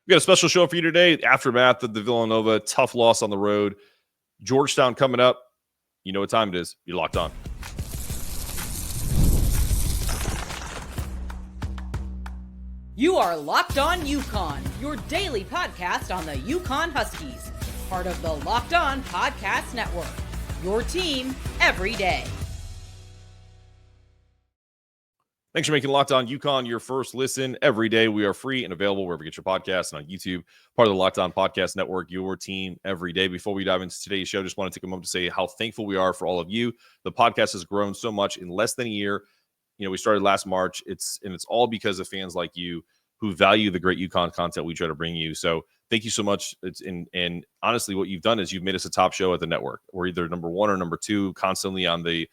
We got a special show for you today. Aftermath of the Villanova tough loss on the road. Georgetown coming up. You know what time it is. You're locked on. You are Locked On UConn, your daily podcast on the UConn Huskies. Part of the Locked On Podcast Network. Your team every day. Thanks for making Locked On UConn your first listen every day. We are free and available wherever you get your podcasts and on YouTube. Part of the Locked On Podcast Network, your team every day. Before we dive into today's show, just want to take a moment to say how thankful we are for all of you. The podcast has grown so much in less than a year. You know, we started last March. It's all because of fans like you who value the great UConn content we try to bring you. So thank you so much. And honestly, what you've done is you've made us a top show at the network. We're either number one or number two constantly on the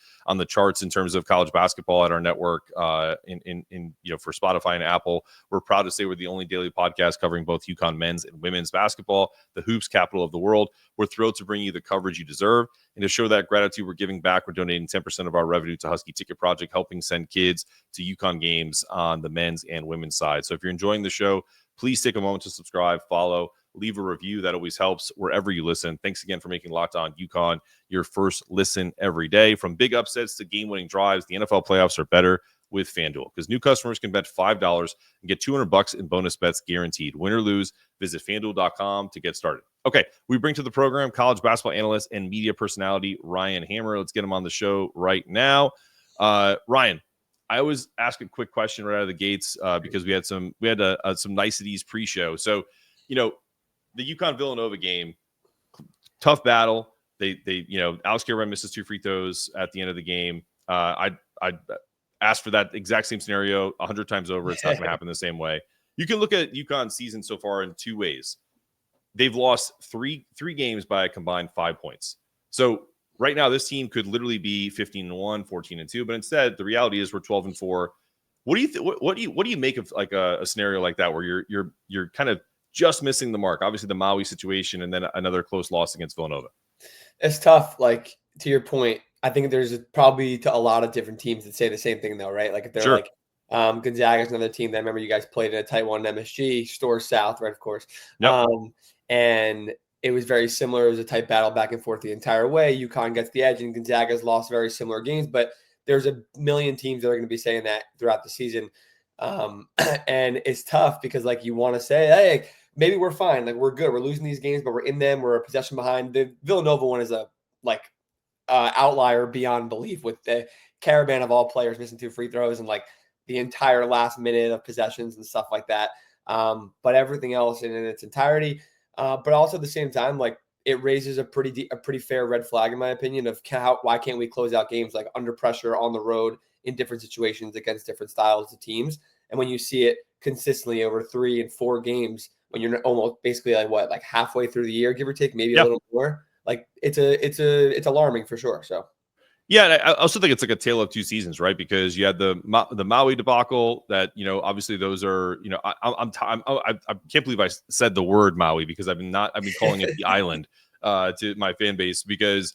charts in terms of college basketball at our network. For Spotify and Apple, we're proud to say we're the only daily podcast covering both UConn men's and women's basketball, the hoops capital of the world. We're thrilled to bring you the coverage you deserve, and to show that gratitude, we're giving back. We're donating 10% of our revenue to Husky Ticket Project, helping send kids to UConn games on the men's and women's side. So if you're enjoying the show, please take a moment to subscribe, follow, leave a review. That always helps wherever you listen. Thanks again for making Locked On UConn your first listen every day. From big upsets to game-winning drives, the NFL playoffs are better with FanDuel, because new customers can bet $5 and get $200 in bonus bets guaranteed. Win or lose, visit FanDuel.com to get started. Okay, we bring to the program college basketball analyst and media personality Ryan Hammer. Let's get him on the show right now. Ryan, I always ask a quick question right out of the gates because we had some niceties pre-show. So, you know, the UConn Villanova game, tough battle. They Alex Caron misses 2 free throws at the end of the game. I asked for that exact same scenario 100 times over. It's not going to happen the same way. You can look at UConn's season so far in 2 ways. They've lost three games by a combined 5 points. So right now, this team could literally be 15-1, 14-2, but instead, the reality is we're 12-4. What do you what do you make of like a scenario like that where you're kind of just missing the mark? Obviously, the Maui situation, and then another close loss against Villanova. It's tough. Like, to your point, I think there's probably to a lot of different teams that say the same thing, though, right? Like, if they're Sure. like Gonzaga's another team that I remember you guys played in a tight one MSG, Store South, right? Of course. Yep. And it was very similar. It was a tight battle back and forth the entire way. UConn gets the edge, and Gonzaga's lost very similar games. But there's a million teams that are going to be saying that throughout the season. And it's tough because, like, you want to say, hey, maybe we're fine. Like, we're good. We're losing these games, but we're in them. We're a possession behind. The Villanova one is a, outlier beyond belief, with the caravan of all players missing 2 free throws and, like, the entire last minute of possessions and stuff like that. But everything else in its entirety. But also at the same time, like, it raises a pretty fair red flag, in my opinion, of why can't we close out games like under pressure on the road in different situations against different styles of teams. And when you see it consistently over 3 and 4 games, when you're almost basically like halfway through the year, give or take, maybe a little more, like it's alarming for sure. So. Yeah, and I also think it's like a tale of 2 seasons, right? Because you had the Maui debacle that, obviously those are, I can't believe I said the word Maui because I've been calling it the island to my fan base because,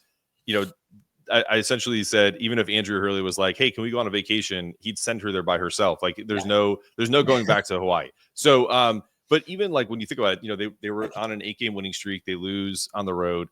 I essentially said, even if Andrea Hurley was like, hey, can we go on a vacation? He'd send her there by herself. Like there's no going back to Hawaii. So, but even like when you think about it, they were on an 8-game winning streak. They lose on the road.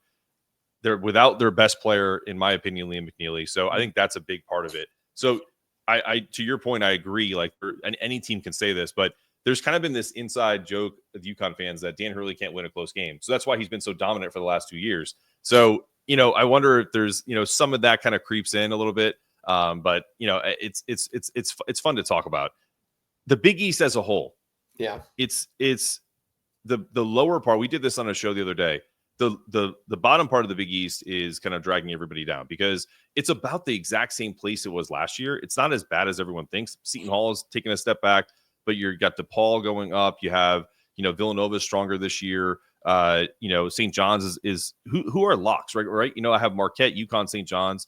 They're without their best player, in my opinion, Liam McNeely. So I think that's a big part of it. So I to your point, I agree. Like, and any team can say this, but there's kind of been this inside joke of UConn fans that Dan Hurley can't win a close game. So that's why he's been so dominant for the last 2 years. So, I wonder if there's, some of that kind of creeps in a little bit. But it's fun to talk about. The Big East as a whole. Yeah. It's the lower part. We did this on a show the other day. The bottom part of the Big East is kind of dragging everybody down because it's about the exact same place it was last year. It's not as bad as everyone thinks. Seton Hall is taking a step back, but you got DePaul going up. You have, Villanova is stronger this year. St. John's is who are locks, right? I have Marquette, UConn, St. John's,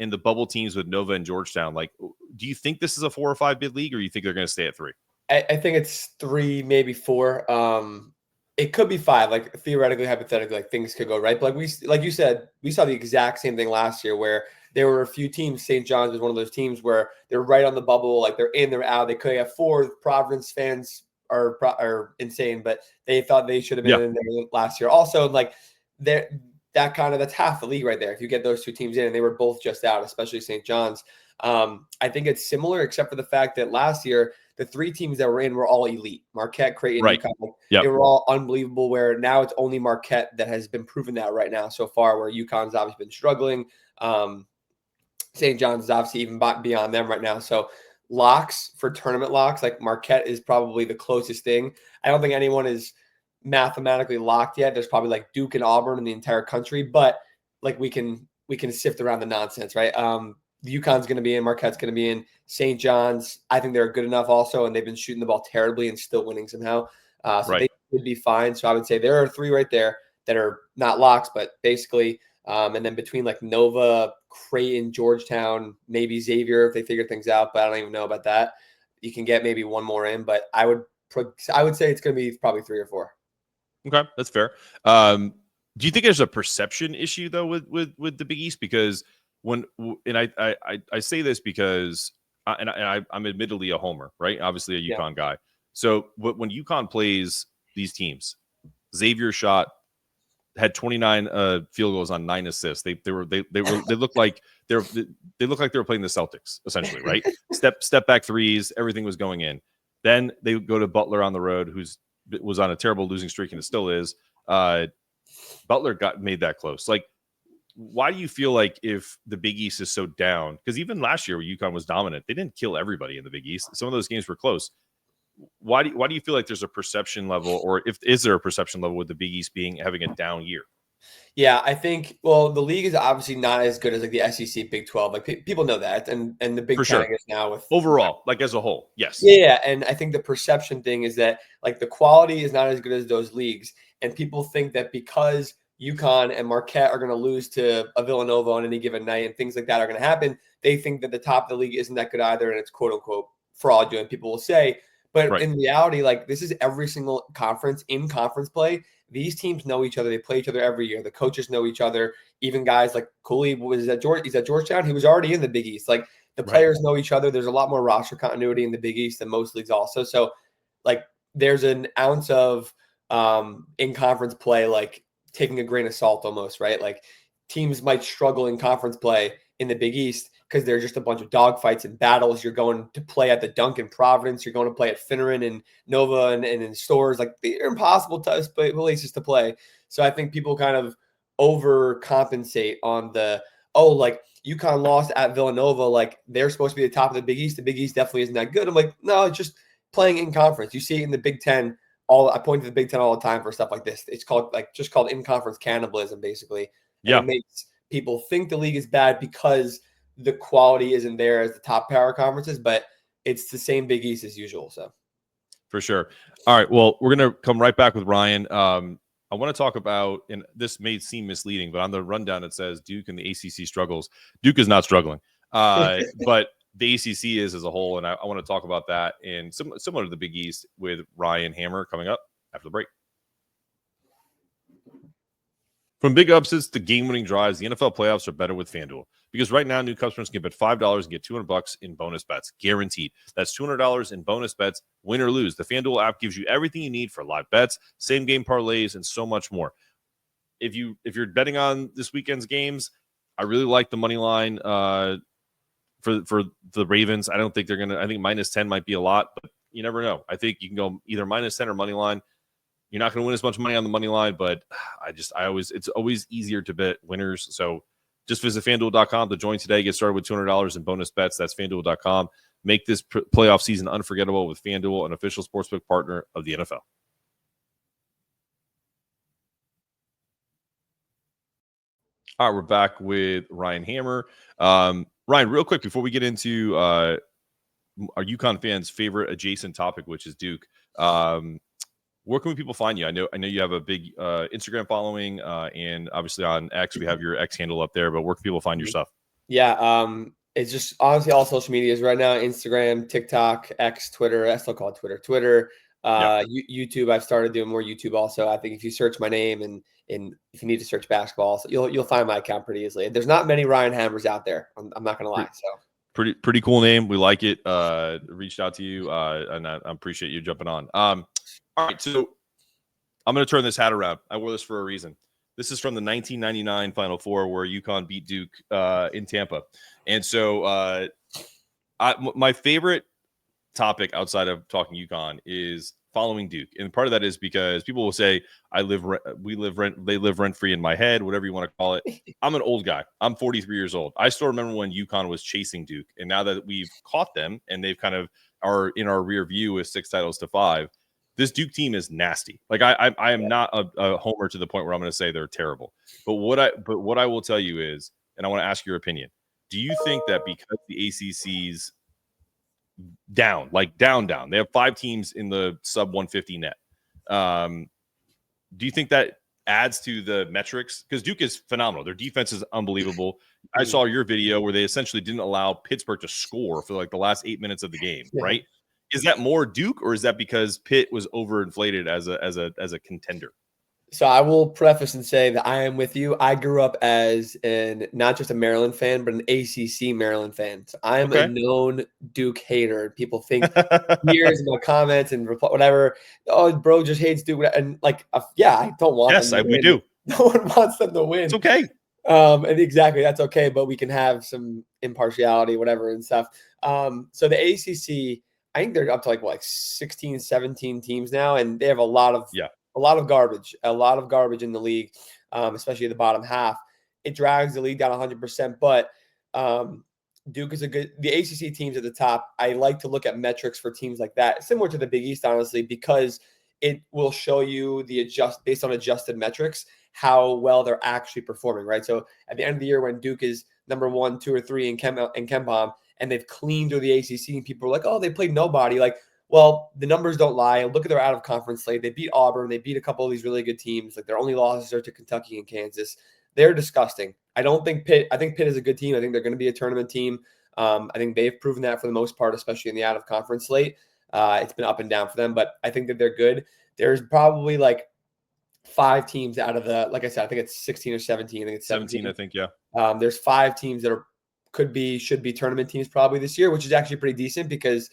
and the bubble teams with Nova and Georgetown. Like, do you think this is a 4 or 5 bid league, or you think they're going to stay at 3? I think it's 3, maybe 4. It could be 5, like theoretically, hypothetically, like things could go right. But like you said, we saw the exact same thing last year where there were a few teams. St. John's was one of those teams where they're right on the bubble, like they're in, they're out. They could have 4. Providence fans are insane, but they thought they should have been Yeah. in there last year. Also, like that's half the league right there. If you get those two teams in, and they were both just out, especially St. John's. I think it's similar, except for the fact that last year the three teams that were in were all elite: Marquette, Creighton, Right. UConn. Yep. They were all unbelievable. Where now it's only Marquette that has been proven that right now so far. Where UConn's obviously been struggling. St. John's is obviously even beyond them right now. So locks for tournament locks, like Marquette is probably the closest thing. I don't think anyone is mathematically locked yet. There's probably like Duke and Auburn in the entire country, but like we can sift around the nonsense, right? The UConn's going to be in, Marquette's going to be in, St. John's. I think they're good enough also, and they've been shooting the ball terribly and still winning somehow. So they would be fine. So I would say there are three right there that are not locks, but basically, and then between like Nova, Creighton, Georgetown, maybe Xavier if they figure things out, but I don't even know about that. You can get maybe one more in, but I would say it's going to be probably 3 or 4. Okay, that's fair. Do you think there's a perception issue though with the Big East? Because I say this because I'm admittedly a homer, right? Obviously a UConn guy. So when UConn plays these teams, Xavier had 29 field goals on 9 assists. They looked like they were playing the Celtics essentially, right? step back threes, everything was going in. Then they go to Butler on the road, was on a terrible losing streak and it still is. Butler made that close. Like, why do you feel like if the Big East is so down? Because even last year, when UConn was dominant, they didn't kill everybody in the Big East. Some of those games were close. Why do you feel like there's a perception level, or is there a perception level with the Big East having a down year? Yeah, I think, well, the league is obviously not as good as like the SEC, Big 12. Like people know that, and the Big For 10 sure. is now with Overall, like as a whole, yes. Yeah, and I think the perception thing is that like the quality is not as good as those leagues, and people think that because UConn and Marquette are going to lose to a Villanova on any given night and things like that are going to happen, they think that the top of the league isn't that good either, and it's quote unquote fraudulent. People will say, but in reality, like this is every single conference in conference play. These teams know each other. They play each other every year. The coaches know each other. Even guys like Cooley he's at Georgetown. He was already in the Big East. Like the players know each other. There's a lot more roster continuity in the Big East than most leagues also. So like there's an ounce of in conference play, like taking a grain of salt almost, right? Like teams might struggle in conference play in the Big East because they're just a bunch of dogfights and battles. You're going to play at the Dunk in Providence. You're going to play at Finneran and Nova and in stores. Like they're impossible places to play. So I think people kind of overcompensate on like UConn lost at Villanova. Like they're supposed to be the top of the Big East. The Big East definitely isn't that good. I'm like, no, it's just playing in conference. You see it in the Big Ten. I point to the Big Ten all the time for stuff like this. It's called in conference cannibalism, basically. And it makes people think the league is bad because the quality isn't there as the top power conferences, but it's the same Big East as usual. So for sure. All right. Well, we're going to come right back with Ryan. I want to talk about, and this may seem misleading, but on the rundown, it says Duke and the ACC struggles. Duke is not struggling, but the ACC is as a whole. And I want to talk about that and similar to the Big East with Ryan Hammer coming up after the break. From big upsets to game-winning drives, the NFL playoffs are better with FanDuel. Because right now, new customers can bet $5 and get $200 in bonus bets, guaranteed. That's $200 in bonus bets, win or lose. The FanDuel app gives you everything you need for live bets, same-game parlays, and so much more. If you're betting on this weekend's games, I really like the money line for the Ravens. I don't think they're gonna. I think -10 might be a lot, but you never know. I think you can go either -10 or money line. You're not going to win as much money on the money line, but it's always easier to bet winners. So just visit FanDuel.com to join today. Get started with $200 in bonus bets. That's FanDuel.com. Make this playoff season unforgettable with FanDuel, an official sportsbook partner of the NFL. All right, we're back with Ryan Hammer. Ryan, real quick before we get into our UConn fans' favorite adjacent topic, which is Duke. Where can people find you? I know you have a big Instagram following, and obviously on X, we have your X handle up there, but where can people find your stuff? Yeah, it's just honestly all social medias right now: Instagram, TikTok, X, Twitter. I still call it Twitter. YouTube. I've started doing more YouTube also. I think if you search my name and if you need to search basketball, so you'll find my account pretty easily. There's not many Ryan Hammers out there. I'm not gonna lie. So Pretty cool name. We like it. Reached out to you, and I appreciate you jumping on. All right, so I'm going to turn this hat around. I wore this for a reason. This is from the 1999 Final Four where UConn beat Duke in Tampa. And so my favorite topic outside of talking UConn is following Duke. And part of that is because people will say, they live rent free in my head, whatever you want to call it. I'm an old guy. I'm 43 years old. I still remember when UConn was chasing Duke. And now that we've caught them and they've kind of are in our rear view with 6 titles to 5, this Duke team is nasty. Like I am not a homer to the point where I'm going to say they're terrible. But what I will tell you is, and I want to ask your opinion. Do you think that because the ACC's down, they have 5 teams in the sub 150 net. Do you think that adds to the metrics? Because Duke is phenomenal. Their defense is unbelievable. I saw your video where they essentially didn't allow Pittsburgh to score for like the last 8 minutes of the game, right? Is that more Duke, or is that because Pitt was overinflated as a contender? So I will preface and say that I am with you. I grew up as not just a Maryland fan, but an ACC Maryland fan. So I am a known Duke hater. People think years in my comments and whatever, oh, bro just hates Duke. And like, I don't want them to win. We do. No one wants them to win. It's okay. And exactly, that's okay. But we can have some impartiality, whatever, and stuff. So the ACC, I think they're up to like 16, 17 teams now, and they have a lot of garbage in the league, especially the bottom half. It drags the league down 100%, but Duke is the ACC teams at the top. I like to look at metrics for teams like that, similar to the Big East, honestly, because it will show you based on adjusted metrics, how well they're actually performing, right? So at the end of the year, when Duke is number 1, 2, or 3 in KenPom, and they've cleaned through the ACC, and people are like, oh, they played nobody. Like, well, the numbers don't lie. Look at their out-of-conference slate. They beat Auburn. They beat a couple of these really good teams. Like, their only losses are to Kentucky and Kansas. They're disgusting. I think Pitt is a good team. I think they're going to be a tournament team. I think they've proven that for the most part, especially in the out-of-conference slate. It's been up and down for them, but I think that they're good. There's probably like 5 teams out of the, like I said, I think it's 16 or 17. I think it's 17. I think, yeah. There's 5 teams that should be tournament teams probably this year, which is actually pretty decent because,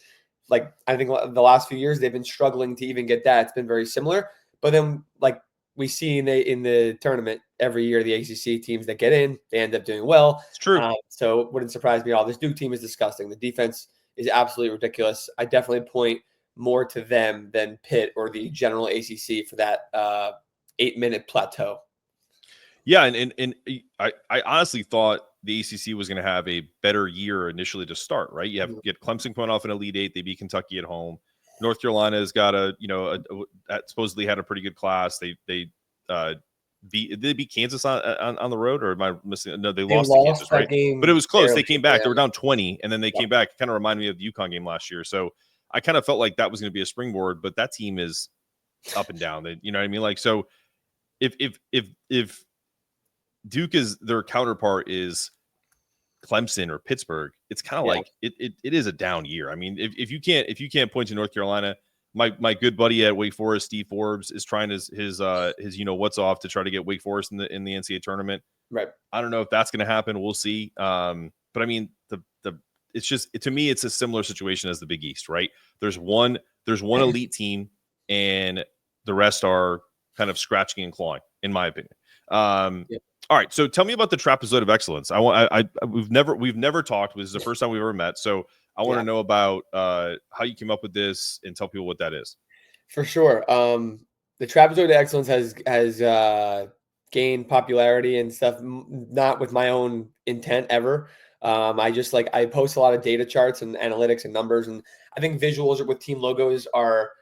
like, I think the last few years they've been struggling to even get that. It's been very similar. But then, like we see in the tournament every year, the ACC teams that get in, they end up doing well. It's true. So it wouldn't surprise me at all. This Duke team is disgusting. The defense is absolutely ridiculous. I definitely point more to them than Pitt or the general ACC for that 8-minute plateau. Yeah, and I honestly thought the ACC was going to have a better year initially to start, right? You get Clemson coming off an Elite Eight. They beat Kentucky at home. North Carolina's got supposedly had a pretty good class. They beat Kansas on the road, or am I missing? No, they lost to Kansas, right? But it was close. They came back. Yeah. They were down 20, and then they came back. Kind of reminded me of the UConn game last year. So I kind of felt like that was going to be a springboard, but that team is up and down. You know what I mean? Like, so if Duke is their counterpart is Clemson or Pittsburgh, it's kind of like it is a down year. I mean, if you can't point to North Carolina, my good buddy at Wake Forest, Steve Forbes, is trying his what's off to try to get Wake Forest in the NCAA tournament. Right. I don't know if that's going to happen. We'll see. But I mean, it's just, to me, it's a similar situation as the Big East, right? There's one elite team, and the rest are kind of scratching and clawing, in my opinion. All right, so tell me about the Trapezoid of Excellence. We've never talked. This is the first time we've ever met, so I want to know about how you came up with this and tell people what that is. For sure. The Trapezoid of Excellence has gained popularity and stuff, not with my own intent ever. I post a lot of data charts and analytics and numbers, and I think visuals with team logos are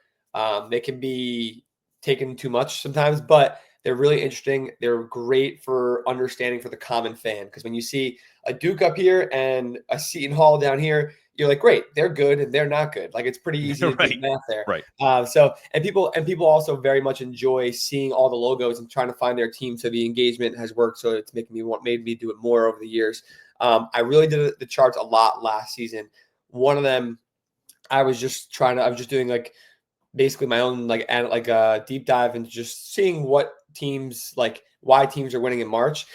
they can be taken too much sometimes, but they're really interesting. They're great for understanding for the common fan, because when you see a Duke up here and a Seton Hall down here, you're like, great, they're good and they're not good. Like, it's pretty easy to do math there. Right. People also very much enjoy seeing all the logos and trying to find their team. So the engagement has worked. So it's made me do it more over the years. I really did the charts a lot last season. One of them, I was just doing like basically my own deep dive into just seeing what teams, like why teams are winning in March.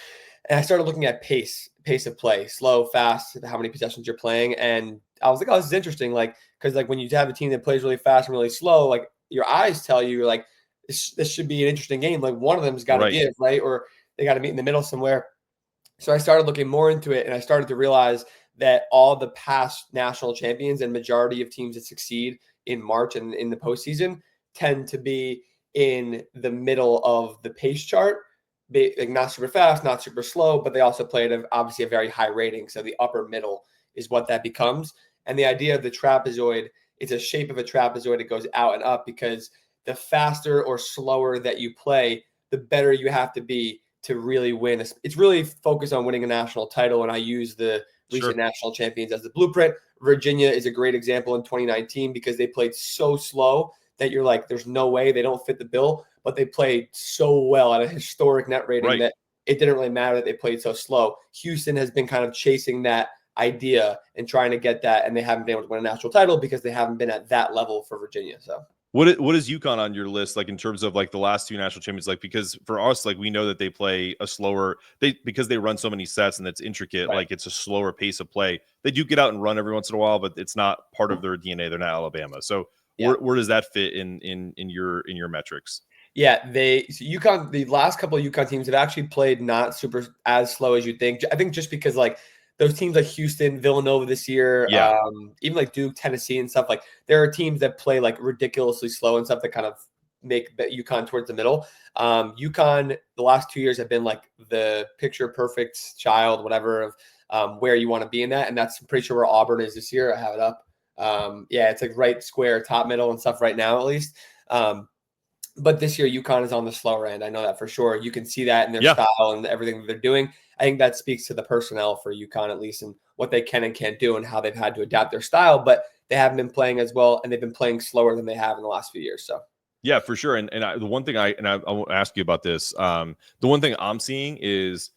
And I started looking at pace pace of play, slow, fast, how many possessions you're playing. And I was like, oh, this is interesting. Like, because like when you have a team that plays really fast and really slow, like your eyes tell you like this should be an interesting game. Like one of them's got to give, right? Or they got to meet in the middle somewhere. So I started looking more into it, and I started to realize that all the past national champions and majority of teams that succeed in March and in the postseason tend to be in the middle of the pace chart, like not super fast, not super slow, but they also play at obviously a very high rating. So the upper middle is what that becomes. And the idea of the trapezoid, it's a shape of a trapezoid. It goes out and up because the faster or slower that you play, the better you have to be to really win. It's really focused on winning a national title. And I use the recent national champions as the blueprint. Virginia is a great example in 2019 because they played so slow that you're like, there's no way they don't fit the bill, but they played so well at a historic net rating that it didn't really matter that they played so slow. Houston has been kind of chasing that idea and trying to get that, and they haven't been able to win a national title because they haven't been at that level for Virginia. So what is UConn on your list, like in terms of like the last two national champions? Like, because for us, like we know that they play a slower, because they run so many sets and it's intricate, like it's a slower pace of play. They do get out and run every once in a while, but it's not part of their DNA. They're not Alabama. So where does that fit in your metrics? Yeah, UConn, the last couple of UConn teams have actually played not super as slow as you think. I think just because like those teams like Houston, Villanova this year, even like Duke, Tennessee and stuff, like there are teams that play like ridiculously slow and stuff that kind of make UConn towards the middle. UConn, the last 2 years have been like the picture perfect child, whatever, of where you want to be in that. And that's I'm pretty sure where Auburn is this year. I have it up. It's like right square, top middle and stuff right now, at least. But this year, UConn is on the slower end. I know that for sure. You can see that in their style and everything that they're doing. I think that speaks to the personnel for UConn, at least, and what they can and can't do and how they've had to adapt their style. But they haven't been playing as well, and they've been playing slower than they have in the last few years. So, yeah, for sure. And the one thing I won't ask you about this. The one thing I'm seeing is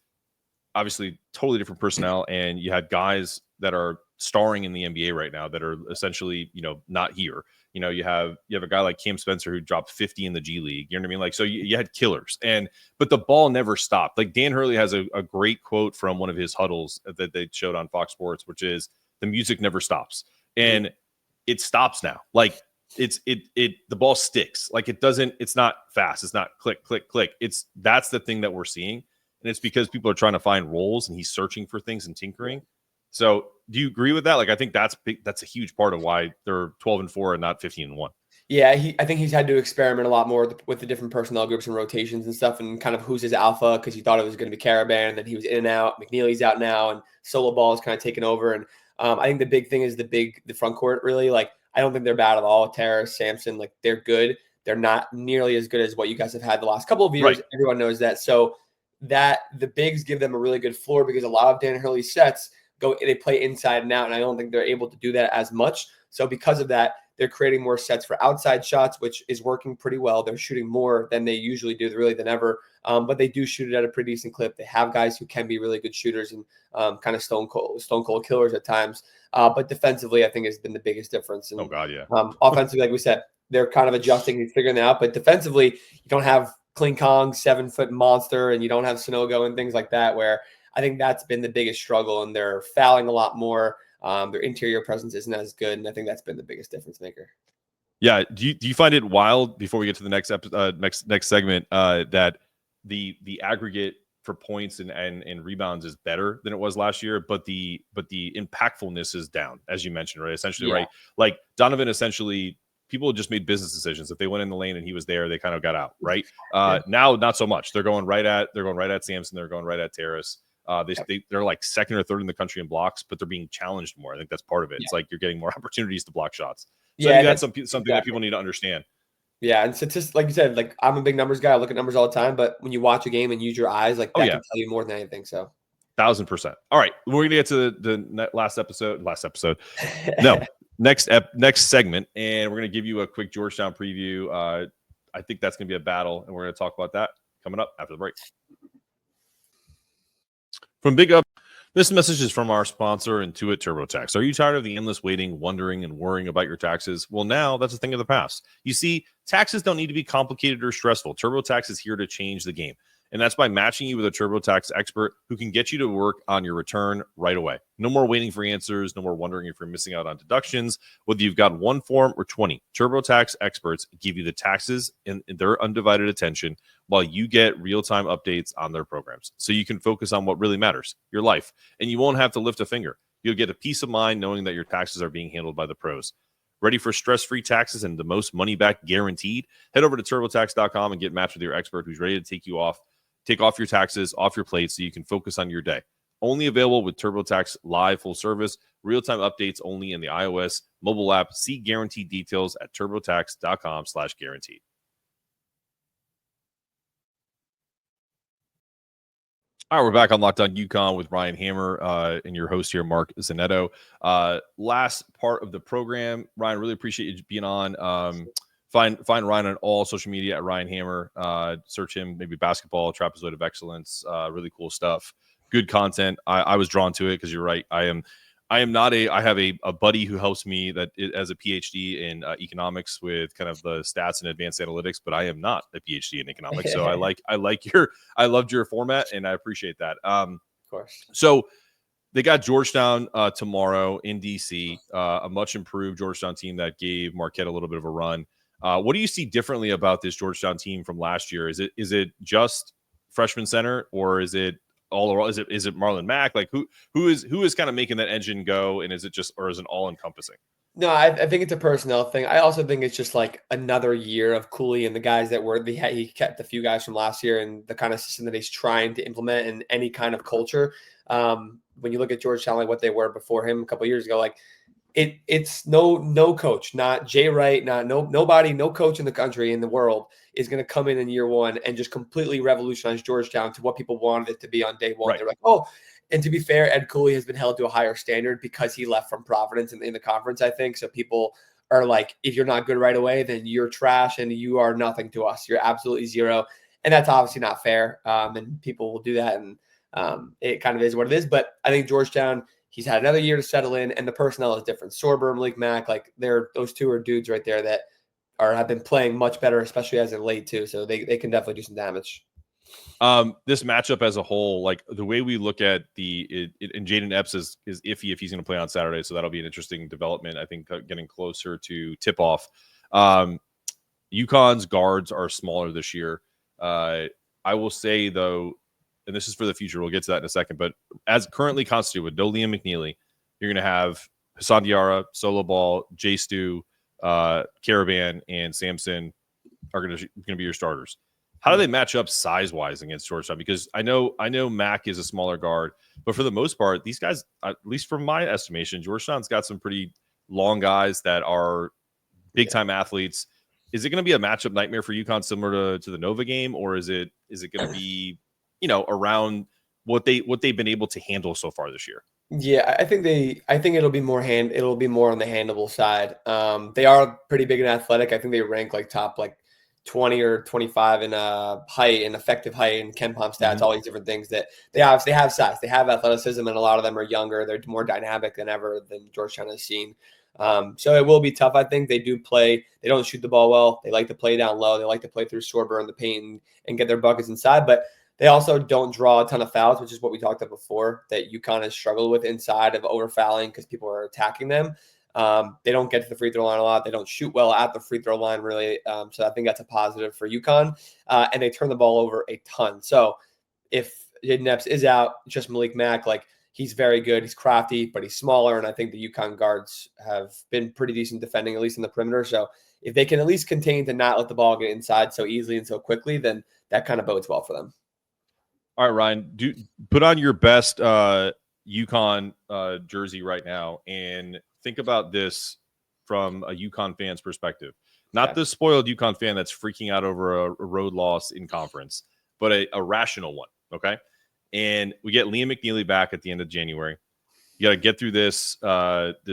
obviously totally different personnel, and you had guys that are starring in the NBA right now that are essentially, not here. You have a guy like Cam Spencer who dropped 50 in the G League. You know what I mean? Like, so you had killers, but the ball never stopped. Like Dan Hurley has a great quote from one of his huddles that they showed on Fox Sports, which is the music never stops, and it stops now. Like the ball sticks. Like it's not fast. It's not click, click, click. That's the thing that we're seeing. And it's because people are trying to find roles and he's searching for things and tinkering. So do you agree with that? Like, I think that's big. That's a huge part of why they're 12-4 and not 15-1. Yeah, I think he's had to experiment a lot more with the different personnel groups and rotations and stuff, and kind of who's his alpha, because he thought it was going to be Caravan, and then he was in and out. McNeely's out now, and solo ball is kind of taken over. And I think the big thing is the front court. Really, like I don't think they're bad at all. Terrace, Sampson, like they're good. They're not nearly as good as what you guys have had the last couple of years. Right. Everyone knows that. So that the bigs give them a really good floor because a lot of Dan Hurley's sets they play inside and out, and I don't think they're able to do that as much. So because of that, they're creating more sets for outside shots, which is working pretty well. They're shooting more than they usually do, really than ever. But they do shoot it at a pretty decent clip. They have guys who can be really good shooters and kind of stone cold killers at times. But defensively, I think has been the biggest difference. And, offensively, like we said, they're kind of adjusting and figuring that out. But defensively, you don't have Kling Kong, 7-foot monster, and you don't have Sonogo and things like that, where I think that's been the biggest struggle, and they're fouling a lot more. Their interior presence isn't as good, and I think that's been the biggest difference maker. Yeah. Do you find it wild, before we get to the next segment, that the aggregate for points and rebounds is better than it was last year, but the impactfulness is down, as you mentioned, right? Essentially, right? Like Donovan, essentially, people just made business decisions. If they went in the lane and he was there, they kind of got out, right? Now, not so much. They're going right at Sampson. They're going right at Terrace. They're like second or third in the country in blocks, but they're being challenged more. I think that's part of it. It's like you're getting more opportunities to block shots. So I think that's something that people need to understand. Yeah, and statistics, like you said, like I'm a big numbers guy. I look at numbers all the time, but when you watch a game and use your eyes, like that can tell you more than anything. So 1,000%. All right, we're gonna get to the last episode. No, next segment, and we're gonna give you a quick Georgetown preview. I think that's gonna be a battle, and we're gonna talk about that coming up after the break. From Big Up, this message is from our sponsor, Intuit TurboTax. Are you tired of the endless waiting, wondering, and worrying about your taxes? Well, now that's a thing of the past. You see, taxes don't need to be complicated or stressful. TurboTax is here to change the game. And that's by matching you with a TurboTax expert who can get you to work on your return right away. No more waiting for answers. No more wondering if you're missing out on deductions. Whether you've got one form or 20, TurboTax experts give you the taxes in their undivided attention while you get real-time updates on their programs. So you can focus on what really matters, your life. And you won't have to lift a finger. You'll get a peace of mind knowing that your taxes are being handled by the pros. Ready for stress-free taxes and the most money back guaranteed? Head over to TurboTax.com and get matched with your expert who's ready to take off your taxes off your plate so you can focus on your day. Only available with TurboTax Live full service, real-time updates only in the iOS mobile app. See guaranteed details at TurboTax.com/guaranteed. All right, we're back on Locked On UConn with Ryan Hammer and your host here, Mark Zanetto. Last part of the program, Ryan, really appreciate you being on. Find Ryan on all social media at Ryan Hammer. Search him, maybe basketball, Trapezoid of Excellence. Really cool stuff. Good content. I was drawn to it because you're right. I have a buddy who helps me that has a PhD in economics with kind of the stats and advanced analytics, but I am not a PhD in economics. So I loved your format and I appreciate that. Of course. So they got Georgetown tomorrow in DC, a much improved Georgetown team that gave Marquette a little bit of a run. What do you see differently about this Georgetown team from last year? Is it just freshman center, or is it all around? Is it Marlon Mack? Like who is kind of making that engine go? And is it all encompassing? No, I think it's a personnel thing. I also think it's just like another year of Cooley and the guys that he kept a few guys from last year and the kind of system that he's trying to implement in any kind of culture. When you look at Georgetown, like what they were before him a couple of years ago, like it's no coach, not Jay Wright, nobody, no coach in the country, in the world is going to come in year one and just completely revolutionize Georgetown to what people wanted it to be on day one. Right. They're like, oh, and to be fair, Ed Cooley has been held to a higher standard because he left from Providence in the conference, I think. So people are like, if you're not good right away, then you're trash and you are nothing to us. You're absolutely zero. And that's obviously not fair. And people will do that. And it kind of is what it is. But I think Georgetown, he's had another year to settle in, and the personnel is different. Sorber, Malik Mack, like those two are dudes right there that have been playing much better, especially as of late too. So they can definitely do some damage. This matchup as a whole, like the way we look at and Jaden Epps is iffy if he's going to play on Saturday. So that'll be an interesting development. I think getting closer to tip off. UConn's guards are smaller this year. I will say though, and this is for the future, we'll get to that in a second, but as currently constituted with no Liam McNeely, you're going to have Hassan Diarra, Solo Ball, Jay Stu, Caravan, and Sampson are going to be your starters. How do they match up size-wise against Georgetown? Because I know Mack is a smaller guard, but for the most part, these guys, at least from my estimation, Georgetown's got some pretty long guys that are big-time athletes. Is it going to be a matchup nightmare for UConn similar to the Nova game, or is it going to be around what they've been able to handle so far this year? Yeah, I think it'll be more on the handleable side. They are pretty big and athletic. I think they rank like top 20 or 25 in height and effective height and KenPom stats, all these different things that they obviously have size, they have athleticism, and a lot of them are younger. They're more dynamic than ever than Georgetown has seen. So it will be tough. I think they don't shoot the ball well. They like to play down low. They like to play through Sorber in the paint and get their buckets inside, but they also don't draw a ton of fouls, which is what we talked about before, that UConn has struggled with inside of over-fouling because people are attacking them. They don't get to the free throw line a lot. They don't shoot well at the free throw line, really. So I think that's a positive for UConn. And they turn the ball over a ton. So if Jaden Epps is out, just Malik Mack, he's very good. He's crafty, but he's smaller. And I think the UConn guards have been pretty decent defending, at least in the perimeter. So if they can at least contain to not let the ball get inside so easily and so quickly, then that kind of bodes well for them. All right, Ryan, put on your best UConn jersey right now and think about this from a UConn fan's perspective. Not the spoiled UConn fan that's freaking out over a road loss in conference, but a rational one, okay? And we get Liam McNeely back at the end of January. You got to get through this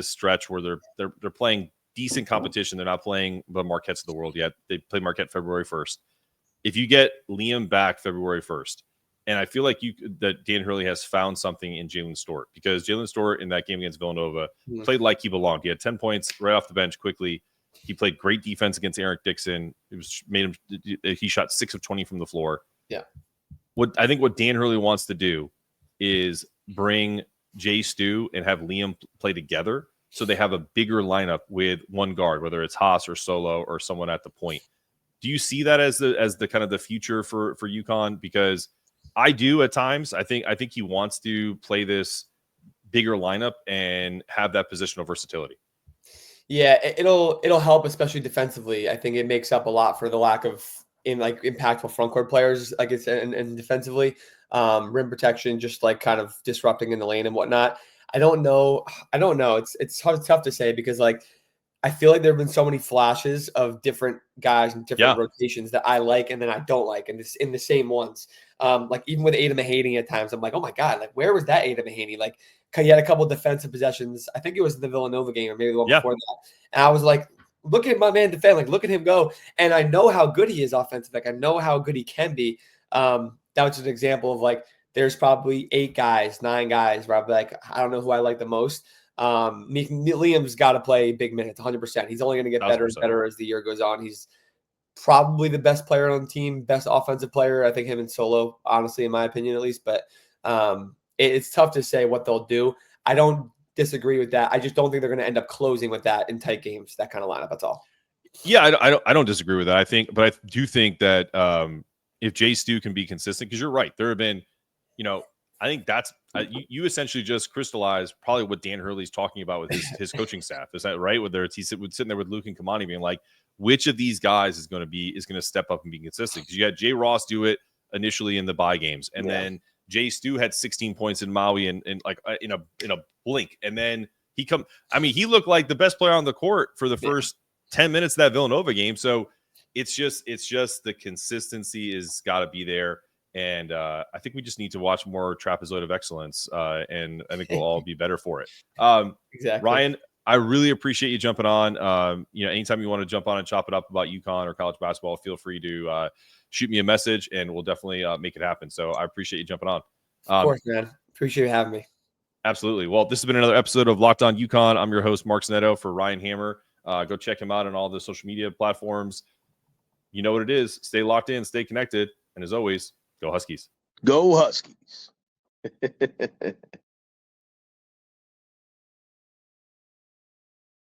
stretch where they're playing decent competition. They're not playing the Marquettes of the world yet. They play Marquette February 1st. If you get Liam back February 1st, and I feel like that Dan Hurley has found something in Jalen Stewart, because Jalen Stewart in that game against Villanova played like he belonged. He had 10 points right off the bench quickly. He played great defense against Eric Dixon. He shot 6 of 20 from the floor. Yeah. what Dan Hurley wants to do is bring Jay Stu and have Liam play together, so they have a bigger lineup with one guard, whether it's Haas or Solo or someone at the point. Do you see that as the kind of the future for UConn? Because I do at times. I think he wants to play this bigger lineup and have that positional versatility. Yeah, it'll help, especially defensively. I think it makes up a lot for the lack of impactful front court players, like it's and defensively, rim protection, just like kind of disrupting in the lane and whatnot. I don't know. It's tough to say because like I feel like there have been so many flashes of different guys and different rotations that I like and then I don't like, and it's in the same ones. Like even with Ada Mahaney at times, I'm like, oh my God, like where was that Ada Mahaney? Like he had a couple of defensive possessions. I think it was the Villanova game or maybe the one before that. And I was like, look at my man defend, like look at him go. And I know how good he is offensive. Like I know how good he can be. That was just an example of like, there's probably 9 guys where I'm like, I don't know who I like the most. Liam's got to play big minutes 100%. He's only going to get better and better as the year goes on. He's probably the best player on the team, best offensive player. I think him and Solo, honestly, in my opinion, at least, but it's tough to say what they'll do. I don't disagree with that. I just don't think they're going to end up closing with that in tight games, that kind of lineup. That's all. Yeah, I don't disagree with that. I do think that if Jay Stu can be consistent, because you're right, there have been, I think that's you essentially just crystallized probably what Dan Hurley's talking about with his coaching staff. Is that right? Whether it's sitting there with Luke and Kamani being like, which of these guys is going to step up and be consistent? Because you had Jay Ross do it initially in the bye games, and then Jay Stu had 16 points in Maui and like in a blink, and then he looked like the best player on the court for the first 10 minutes of that Villanova game. So it's just the consistency is got to be there. And I think we just need to watch more Trapezoid of Excellence, and I think we'll all be better for it. Exactly. Ryan, I really appreciate you jumping on. Anytime you want to jump on and chop it up about UConn or college basketball, feel free to shoot me a message, and we'll definitely make it happen. So I appreciate you jumping on. Of course, man. Appreciate you having me. Absolutely. Well, this has been another episode of Locked On UConn. I'm your host, Mark Snetto, for Ryan Hammer. Go check him out on all the social media platforms. You know what it is. Stay locked in, stay connected, and as always, go Huskies. Go Huskies.